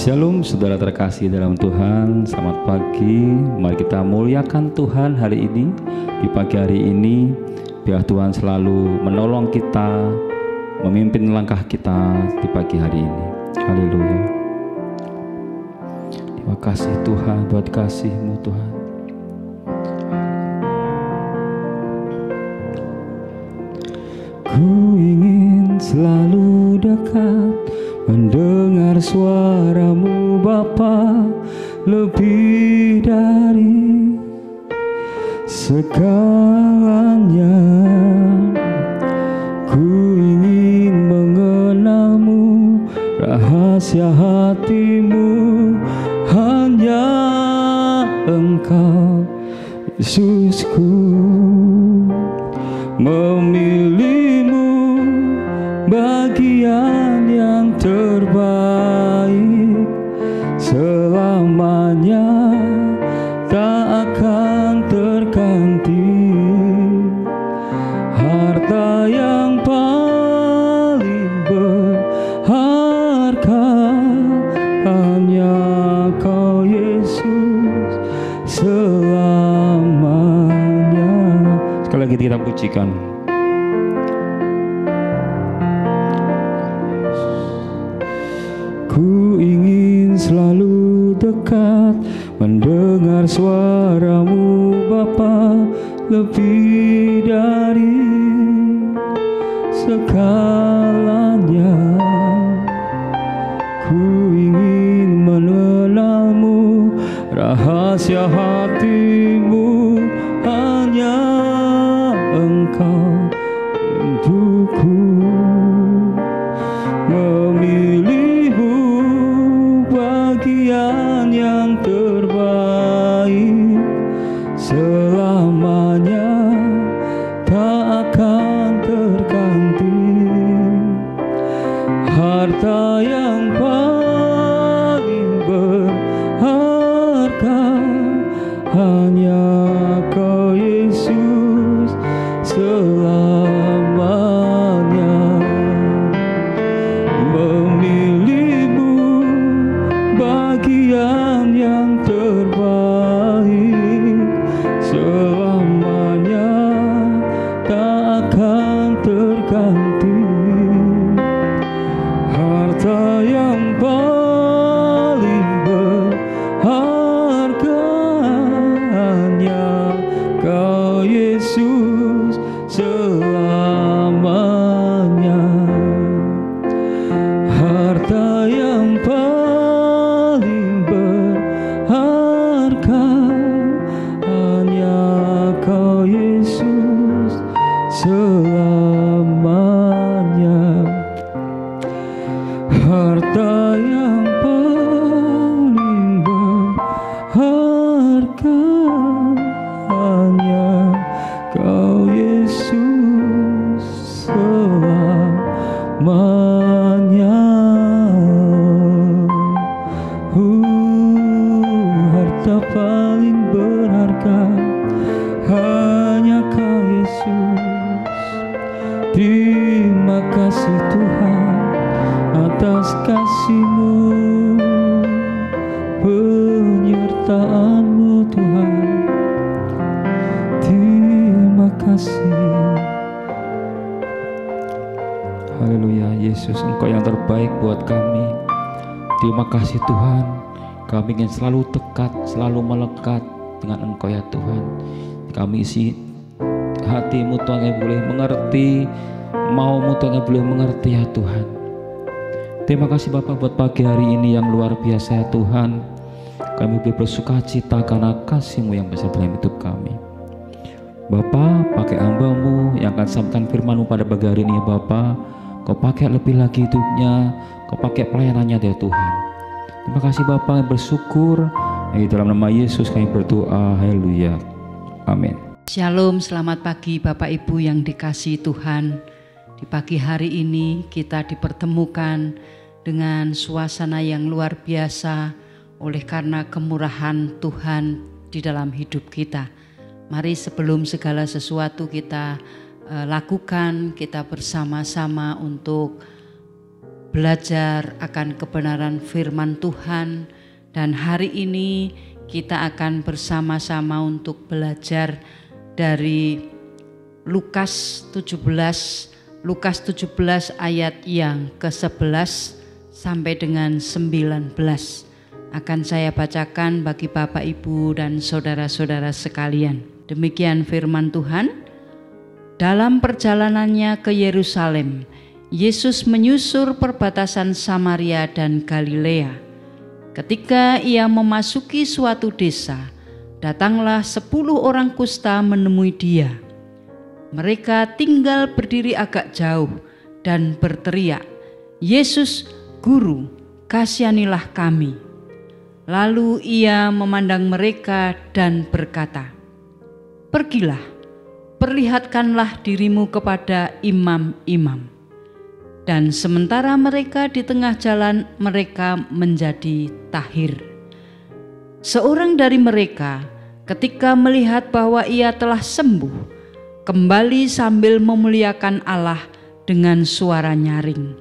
Shalom saudara terkasih dalam Tuhan, selamat pagi. Mari kita muliakan Tuhan hari ini. Di pagi hari ini biar Tuhan selalu menolong kita, memimpin langkah kita di pagi hari ini. Haleluya. Terima kasih Tuhan buat kasih-Mu Tuhan. Ku ingin selalu dekat, mendengar suara-Mu Bapa, lebih dari segalanya. Ku ingin mengenal-Mu, rahasia hati-Mu, hanya Engkau Yesusku. Memilih-Mu bagian yang terbaik, selamanya tak akan terganti. Harta yang paling berharga hanya Kau Yesus selamanya. Sekali lagi kita pujikan. Ku ingin selalu dekat, mendengar suara-Mu Bapa, lebih dari segalanya. Ku ingin mengenal-Mu, rahasia hati-Mu, hanya Engkau rinduku. Memilih-Mu bagian yang terbaik, selamanya tak akan terganti. Harta yang paling berharga hanya Kau Yesus selamanya. Memilih-Mu bagian yang terbaik, selamanya tak akan terganti. Harta yang paling berharga hanya Kau Yesus selamanya. Harta yang paling berharga hanya Kau Yesus selamanya. Harta yang paling berharga hanya Kau Yesus selamanya. Harta paling berharga hanya Kau Yesus. Terima kasih Tuhan atas kasih-Mu, penyertaan-Mu Tuhan. Terima kasih. Haleluya, Yesus, Engkau yang terbaik buat kami. Terima kasih Tuhan. Kami ingin selalu dekat, selalu melekat dengan Engkau ya Tuhan. Kami isi hati-Mu Tuhan, yang boleh mengerti, mau-Mu Tuhan yang boleh mengerti ya Tuhan. Terima kasih Bapak buat pagi hari ini yang luar biasa ya Tuhan. Kami boleh bersuka cita karena kasih-Mu yang besar dalam hidup kami. Bapak, pakai hamba-Mu yang akan sampaikan firman-Mu pada pagi hari ini ya Bapak. Kau pakai lebih lagi hidupnya, Kau pakai pelayanannya ya Tuhan. Terima kasih Bapak, bersyukur. Di dalam nama Yesus kami berdoa, haleluya, amin. Shalom, selamat pagi Bapak Ibu yang dikasihi Tuhan. Di pagi hari ini kita dipertemukan dengan suasana yang luar biasa oleh karena kemurahan Tuhan di dalam hidup kita. Mari sebelum segala sesuatu kita lakukan, kita bersama-sama untuk belajar akan kebenaran firman Tuhan, dan hari ini kita akan bersama-sama untuk belajar dari Lukas 17 ayat yang ke-11 sampai dengan 19. Akan saya bacakan bagi Bapak, Ibu, dan saudara-saudara sekalian. Demikian firman Tuhan. Dalam perjalanannya ke Yerusalem, Yesus menyusur perbatasan Samaria dan Galilea. Ketika ia memasuki suatu desa, datanglah 10 orang kusta menemui dia. Mereka tinggal berdiri agak jauh dan berteriak, "Yesus, Guru, kasihanilah kami." Lalu ia memandang mereka dan berkata, "Pergilah, perlihatkanlah dirimu kepada imam-imam." Dan sementara mereka di tengah jalan, mereka menjadi tahir. Seorang dari mereka, ketika melihat bahwa ia telah sembuh, kembali sambil memuliakan Allah dengan suara nyaring.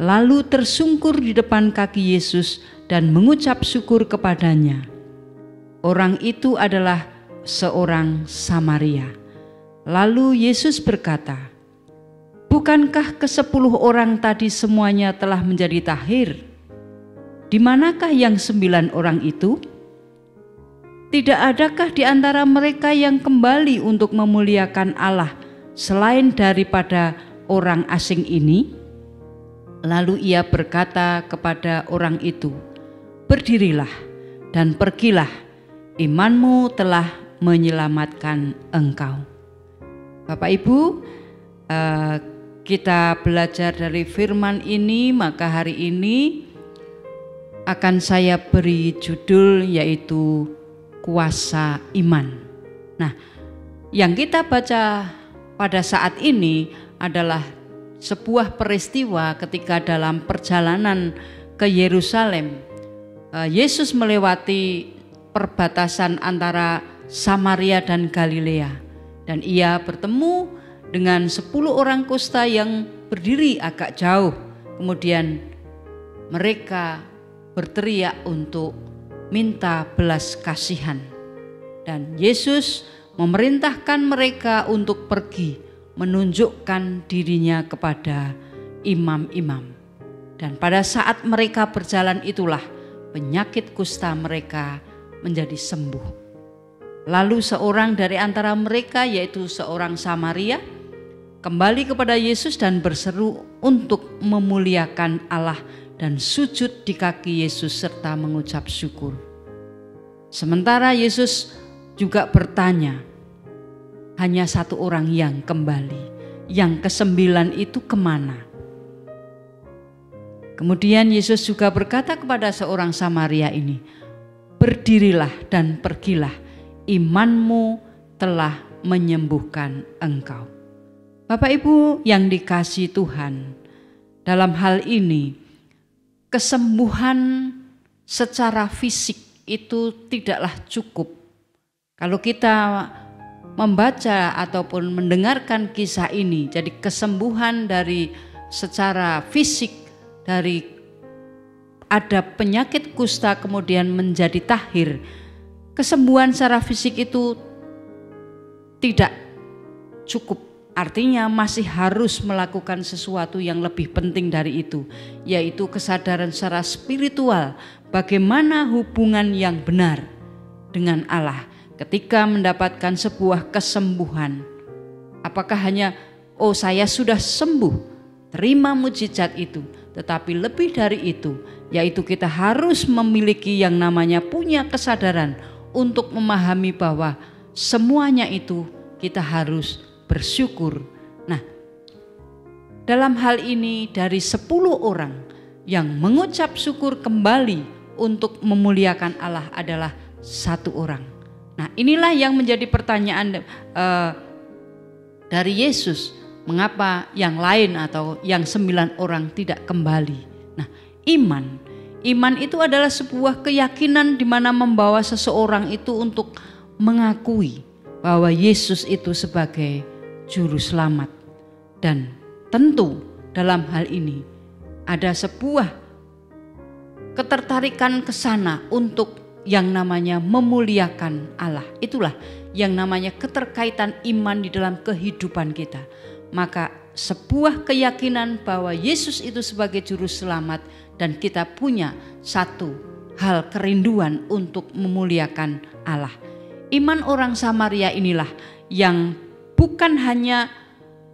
Lalu tersungkur di depan kaki Yesus dan mengucap syukur kepadanya. Orang itu adalah seorang Samaria. Lalu Yesus berkata, "Bukankah ke-10 orang tadi semuanya telah menjadi tahir? Di manakah yang 9 orang itu? Tidak adakah di antara mereka yang kembali untuk memuliakan Allah selain daripada orang asing ini?" Lalu ia berkata kepada orang itu, "Berdirilah dan pergilah, imanmu telah menyelamatkan engkau." Bapak Ibu, kita belajar dari firman ini, maka hari ini akan saya beri judul yaitu kuasa iman. Nah, yang kita baca pada saat ini adalah sebuah peristiwa ketika dalam perjalanan ke Yerusalem, Yesus melewati perbatasan antara Samaria dan Galilea, dan ia bertemu dengan 10 orang kusta yang berdiri agak jauh. Kemudian mereka berteriak untuk minta belas kasihan, dan Yesus memerintahkan mereka untuk pergi menunjukkan dirinya kepada imam-imam. Dan pada saat mereka berjalan itulah penyakit kusta mereka menjadi sembuh. Lalu seorang dari antara mereka, yaitu seorang Samaria, kembali kepada Yesus dan berseru untuk memuliakan Allah dan sujud di kaki Yesus serta mengucap syukur. Sementara Yesus juga bertanya, hanya 1 orang yang kembali, yang ke-9 itu kemana? Kemudian Yesus juga berkata kepada seorang Samaria ini, "Berdirilah dan pergilah, imanmu telah menyembuhkan engkau." Bapak Ibu yang dikasihi Tuhan, dalam hal ini kesembuhan secara fisik itu tidaklah cukup. Kalau kita membaca ataupun mendengarkan kisah ini, jadi kesembuhan dari secara fisik, dari ada penyakit kusta kemudian menjadi tahir, kesembuhan secara fisik itu tidak cukup. Artinya masih harus melakukan sesuatu yang lebih penting dari itu, yaitu kesadaran secara spiritual bagaimana hubungan yang benar dengan Allah. Ketika mendapatkan sebuah kesembuhan, apakah hanya saya sudah sembuh, terima mujizat itu, tetapi lebih dari itu, yaitu kita harus memiliki yang namanya punya kesadaran untuk memahami bahwa semuanya itu kita harus bersyukur. Nah, dalam hal ini dari 10 orang yang mengucap syukur kembali untuk memuliakan Allah adalah 1 orang. Nah, inilah yang menjadi pertanyaan dari Yesus, mengapa yang lain atau yang 9 orang tidak kembali. Nah, iman itu adalah sebuah keyakinan di mana membawa seseorang itu untuk mengakui bahwa Yesus itu sebagai juru selamat. Dan tentu dalam hal ini ada sebuah ketertarikan ke sana untuk yang namanya memuliakan Allah. Itulah yang namanya keterkaitan iman di dalam kehidupan kita. Maka sebuah keyakinan bahwa Yesus itu sebagai juru selamat dan kita punya satu hal kerinduan untuk memuliakan Allah. Iman orang Samaria inilah yang bukan hanya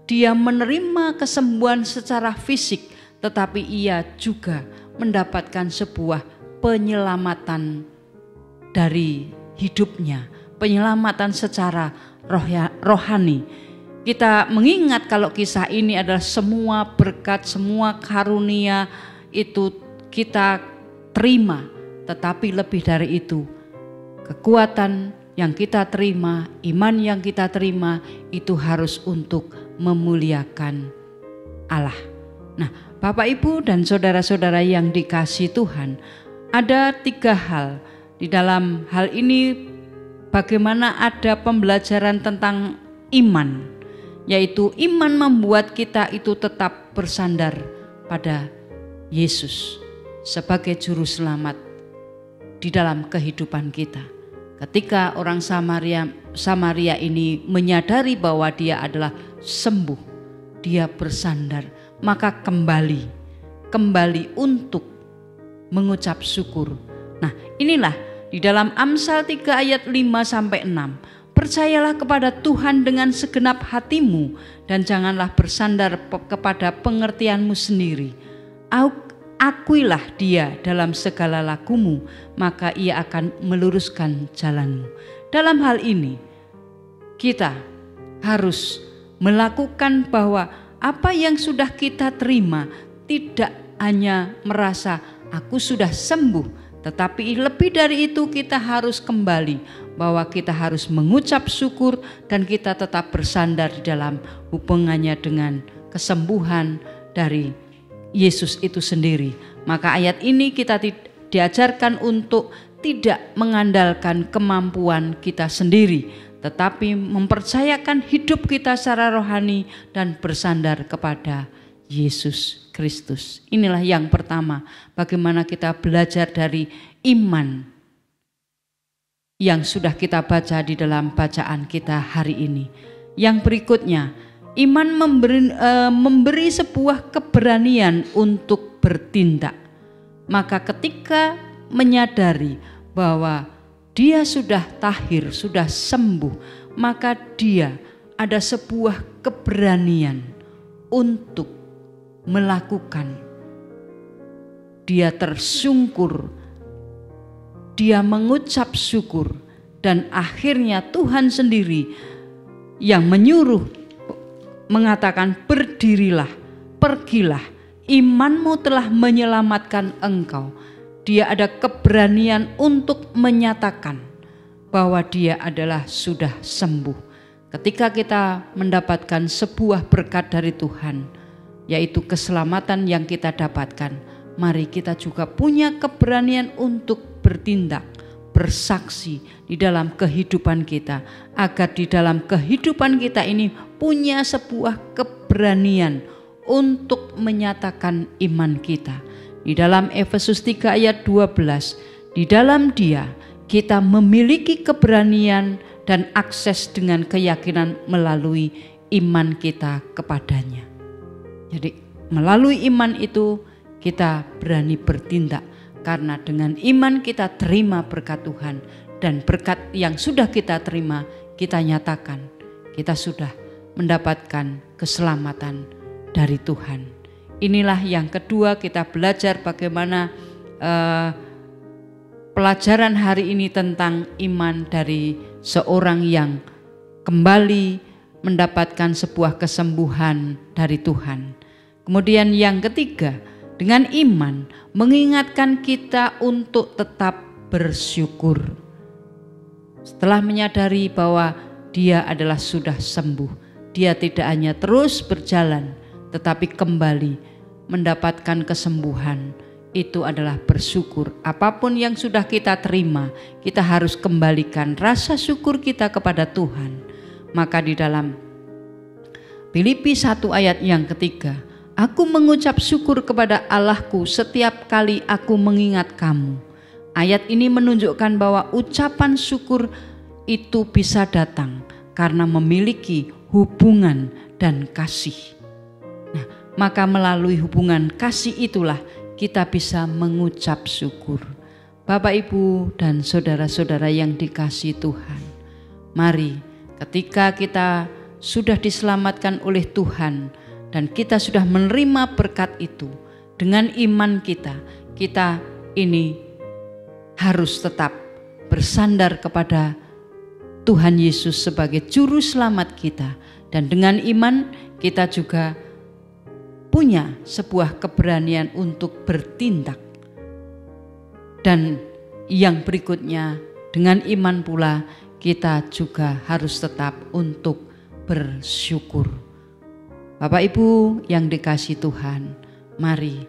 dia menerima kesembuhan secara fisik, tetapi ia juga mendapatkan sebuah penyelamatan dari hidupnya, penyelamatan secara rohani. Kita mengingat kalau kisah ini adalah semua berkat, semua karunia itu kita terima, tetapi lebih dari itu, kekuatan yang kita terima, iman yang kita terima itu harus untuk memuliakan Allah. Nah, Bapak Ibu dan saudara-saudara yang dikasihi Tuhan, ada 3 hal di dalam hal ini. Bagaimana ada pembelajaran tentang iman, yaitu iman membuat kita itu tetap bersandar pada Yesus sebagai juru selamat di dalam kehidupan kita. Ketika orang Samaria ini menyadari bahwa dia adalah sembuh, dia bersandar, maka kembali untuk mengucap syukur. Nah, inilah di dalam Amsal 3 ayat 5-6. Percayalah kepada Tuhan dengan segenap hatimu dan janganlah bersandar kepada pengertianmu sendiri. Akuilah dia dalam segala lakumu, maka ia akan meluruskan jalanmu. Dalam hal ini kita harus melakukan bahwa apa yang sudah kita terima tidak hanya merasa aku sudah sembuh, tetapi lebih dari itu kita harus kembali bahwa kita harus mengucap syukur dan kita tetap bersandar di dalam hubungannya dengan kesembuhan dari Yesus itu sendiri. Maka ayat ini kita diajarkan untuk tidak mengandalkan kemampuan kita sendiri, tetapi mempercayakan hidup kita secara rohani dan bersandar kepada Yesus Kristus. Inilah yang pertama, bagaimana kita belajar dari iman yang sudah kita baca di dalam bacaan kita hari ini. Yang berikutnya, iman memberi sebuah keberanian untuk bertindak. Maka ketika menyadari bahwa dia sudah tahir, sudah sembuh, maka dia ada sebuah keberanian untuk melakukan. Dia tersungkur, dia mengucap syukur, dan akhirnya Tuhan sendiri yang menyuruh mengatakan, berdirilah, pergilah, imanmu telah menyelamatkan engkau. Dia ada keberanian untuk menyatakan bahwa dia adalah sudah sembuh. Ketika kita mendapatkan sebuah berkat dari Tuhan, yaitu keselamatan yang kita dapatkan, mari kita juga punya keberanian untuk bertindak, bersaksi di dalam kehidupan kita, agar di dalam kehidupan kita ini punya sebuah keberanian untuk menyatakan iman kita. Di dalam Efesus 3 ayat 12, di dalam Dia kita memiliki keberanian dan akses dengan keyakinan melalui iman kita kepadanya. Jadi melalui iman itu kita berani bertindak, karena dengan iman kita terima berkat Tuhan, dan berkat yang sudah kita terima kita nyatakan kita sudah mendapatkan keselamatan dari Tuhan. Inilah yang kedua, kita belajar bagaimana pelajaran hari ini tentang iman dari seorang yang kembali mendapatkan sebuah kesembuhan dari Tuhan. Kemudian yang ketiga, dengan iman mengingatkan kita untuk tetap bersyukur. Setelah menyadari bahwa dia adalah sudah sembuh, dia tidak hanya terus berjalan, tetapi kembali mendapatkan kesembuhan. Itu adalah bersyukur. Apapun yang sudah kita terima, kita harus kembalikan rasa syukur kita kepada Tuhan. Maka di dalam Filipi 1 ayat yang ketiga, Aku mengucap syukur kepada Allahku setiap kali aku mengingat kamu. Ayat ini menunjukkan bahwa ucapan syukur itu bisa datang karena memiliki hubungan dan kasih. Nah, maka melalui hubungan kasih itulah kita bisa mengucap syukur. Bapak, Ibu, dan saudara-saudara yang dikasihi Tuhan, mari ketika kita sudah diselamatkan oleh Tuhan dan kita sudah menerima berkat itu, dengan iman kita ini harus tetap bersandar kepada Tuhan Yesus sebagai juru selamat kita. Dan dengan iman kita juga punya sebuah keberanian untuk bertindak. Dan yang berikutnya, dengan iman pula kita juga harus tetap untuk bersyukur. Bapak Ibu yang dikasihi Tuhan, mari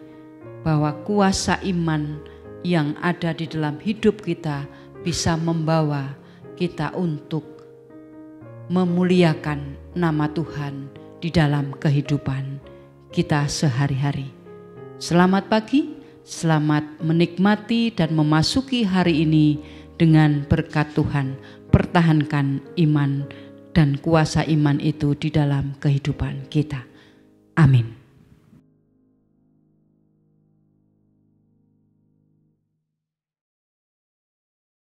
bahwa kuasa iman yang ada di dalam hidup kita bisa membawa kita untuk memuliakan nama Tuhan di dalam kehidupan kita sehari-hari. Selamat pagi, selamat menikmati dan memasuki hari ini dengan berkat Tuhan. Pertahankan iman dan kuasa iman itu di dalam kehidupan kita. Amin.